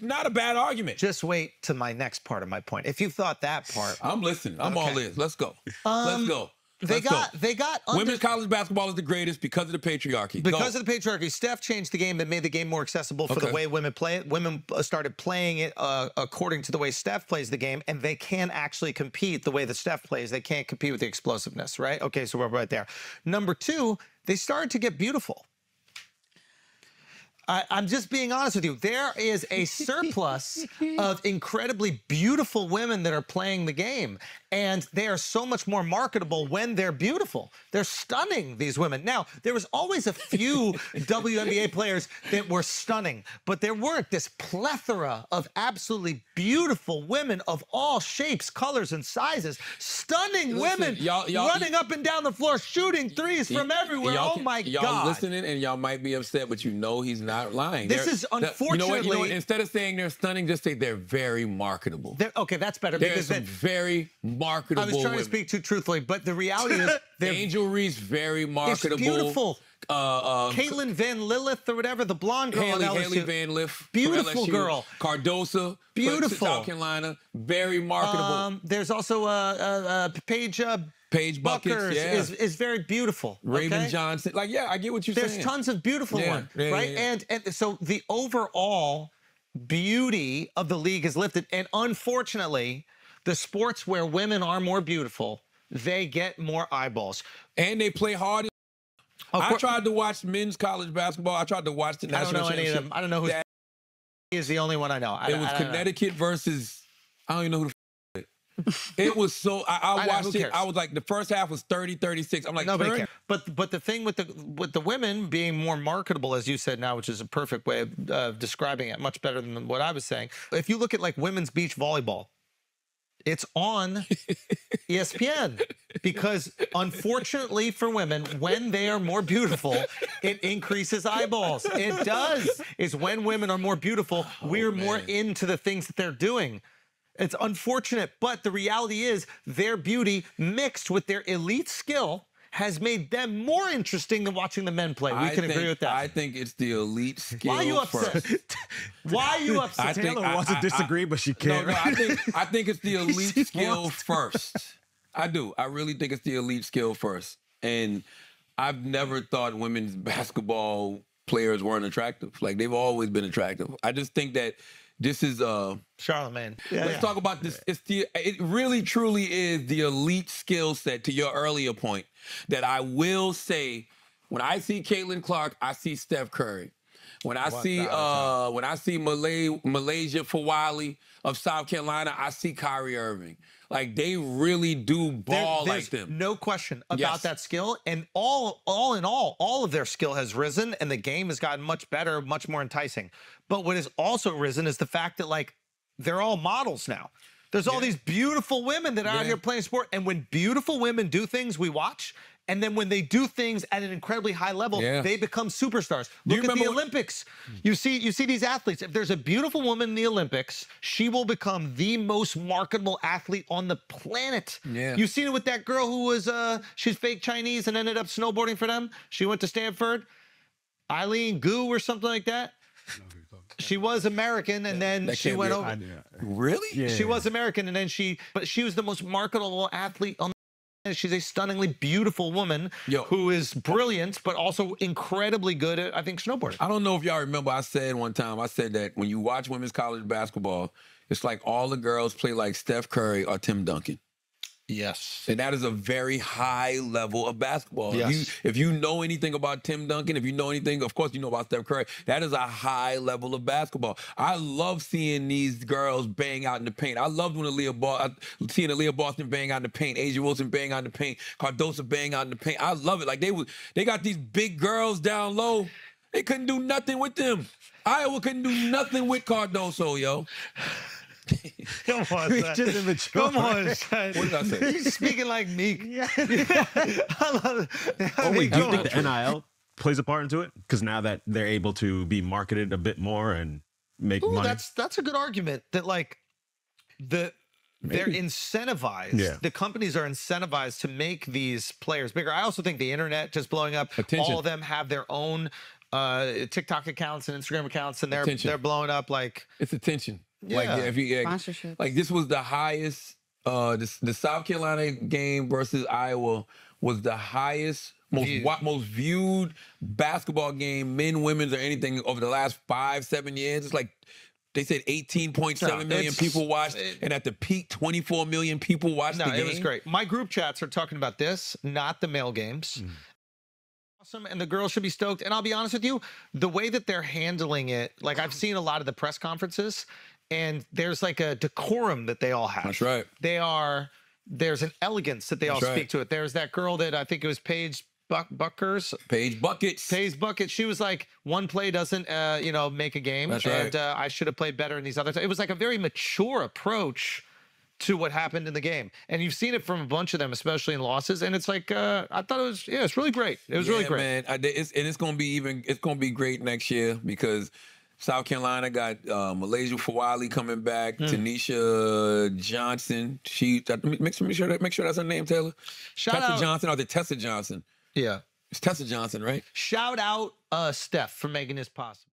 not a bad argument. Just wait to my next part of my point. If you thought that part, I'm listening. I'm all in. Let's go. Let's go. They got women's college basketball is the greatest because of the patriarchy. Because of the patriarchy. Steph changed the game that made the game more accessible for the way women play it. Women started playing it according to the way Steph plays the game, and they can actually compete the way that Steph plays. They can't compete with the explosiveness, right? Okay, so we're right there. Number two, they started to get beautiful. I'm just being honest with you. There is a surplus of incredibly beautiful women that are playing the game, and they are so much more marketable when they're beautiful. They're stunning, these women. Now, there was always a few WNBA players that were stunning, but there weren't this plethora of absolutely beautiful women of all shapes, colors, and sizes. Stunning women running up and down the floor, shooting threes from everywhere. Oh, my God. Y'all listening, and y'all might be upset, but you know he's not lying. This is unfortunately. You know what? Instead of saying they're stunning, just say they're very marketable. Okay, that's better. There's some very marketable. I was trying to speak too truthfully, but the reality is, Angel Reese, very marketable. It's beautiful. Caitlin Van Lilith or whatever, the blonde girl. Haley Van Lith, beautiful girl. Cardoso, beautiful. South Carolina, very marketable. There's also Paige. Paige Bueckers is very beautiful. Raven Johnson. Like, yeah, I get what you're saying. There's tons of beautiful ones, right? Yeah. And so the overall beauty of the league is lifted. And unfortunately, the sports where women are more beautiful, they get more eyeballs. And they play hard. I tried to watch men's college basketball. I tried to watch the national championship. I don't know any of them. I don't know who is the only one I know. It was Connecticut versus, I don't even know who the it was so I watched it. I was like, the first half was 30-36. I'm like, nobody cares. But the thing with the women being more marketable, as you said now, which is a perfect way of describing it, much better than what I was saying. If you look at like women's beach volleyball, it's on ESPN because unfortunately for women, when they are more beautiful, it increases eyeballs. It does. It's when women are more beautiful, we're more into the things that they're doing. It's unfortunate, but the reality is their beauty mixed with their elite skill has made them more interesting than watching the men play. We can agree with that. I think it's the elite skill. Why are you upset? Why are you upset? Taylor wants to disagree, but she can't. No, I think it's the elite skill first. I do. I really think it's the elite skill first. And I've never thought women's basketball players weren't attractive. Like, they've always been attractive. I just think that this is charlemagne. Let's talk about this. It really truly is the elite skill set, to your earlier point, that I will say, when I see Caitlin Clark, I see Steph Curry. When I see Malaysia Fawali of South Carolina, I see Kyrie Irving. Like, they really do ball like them. No question about that skill. And all in all of their skill has risen, and the game has gotten much better, much more enticing. But what has also risen is the fact that, like, they're all models now. There's all these beautiful women that are out here playing sport. And when beautiful women do things, we watch. And then when they do things at an incredibly high level, they become superstars. Look at the Olympics. You see these athletes. If there's a beautiful woman in the Olympics, she will become the most marketable athlete on the planet. Yeah. You've seen it with that girl who was, she's fake Chinese and ended up snowboarding for them. She went to Stanford. Eileen Gu or something like that. She was American, and then she went over. Really? Yeah. She was American, and then but she was the most marketable athlete on. She's a stunningly beautiful woman who is brilliant, but also incredibly good at, I think, snowboarding. I don't know if y'all remember, I said one time, I said that when you watch women's college basketball, it's like all the girls play like Steph Curry or Tim Duncan. Yes. And that is a very high level of basketball. Yes. If you know anything about Tim Duncan, if you know anything, of course you know about Steph Curry, that is a high level of basketball. I love seeing these girls bang out in the paint. I loved when seeing Aaliyah Boston bang out in the paint, Asia Wilson bang out in the paint, Cardoso bang out in the paint. I love it. Like, they got these big girls down low. They couldn't do nothing with them. Iowa couldn't do nothing with Cardoso, yo. Come on, son. Come on, son. What did I say? He's speaking like Meek. I love it. Oh, wait, do you think the NIL plays a part into it? Because now that they're able to be marketed a bit more and make money. That's a good argument. That, like, they're incentivized. Yeah. The companies are incentivized to make these players bigger. I also think the internet just blowing up. All of them have their own TikTok accounts and Instagram accounts, and Attention. they're blowing up like It's attention. Yeah. Like if you Sponsorship. like this was the highest. The South Carolina game versus Iowa was the highest, most viewed basketball game, men, women's, or anything over the last 5-7 years. It's like they said 18.7 million people watched, and at the peak, 24 million people watched the game. It was great. My group chats are talking about this, not the male games. Awesome, and the girls should be stoked. And I'll be honest with you, the way that they're handling it, like I've seen a lot of the press conferences, and there's like a decorum that they all have. That's right. There's an elegance that they all speak to it. There's that girl that I think it was Paige Bueckers. Paige Buckets. Paige Buckets. She was like, one play doesn't, make a game. That's right. And I should have played better in these other times. It was like a very mature approach to what happened in the game. And you've seen it from a bunch of them, especially in losses. And it's like, I thought it was, it's really great. It was really great. Man. It's going to be great next year because South Carolina got Malaysia Fawali coming back. Tanisha Johnson. Make sure that's her name, Taylor. Tessa Johnson or the Tessa Johnson? Yeah. It's Tessa Johnson, right? Shout out Steph for making this possible.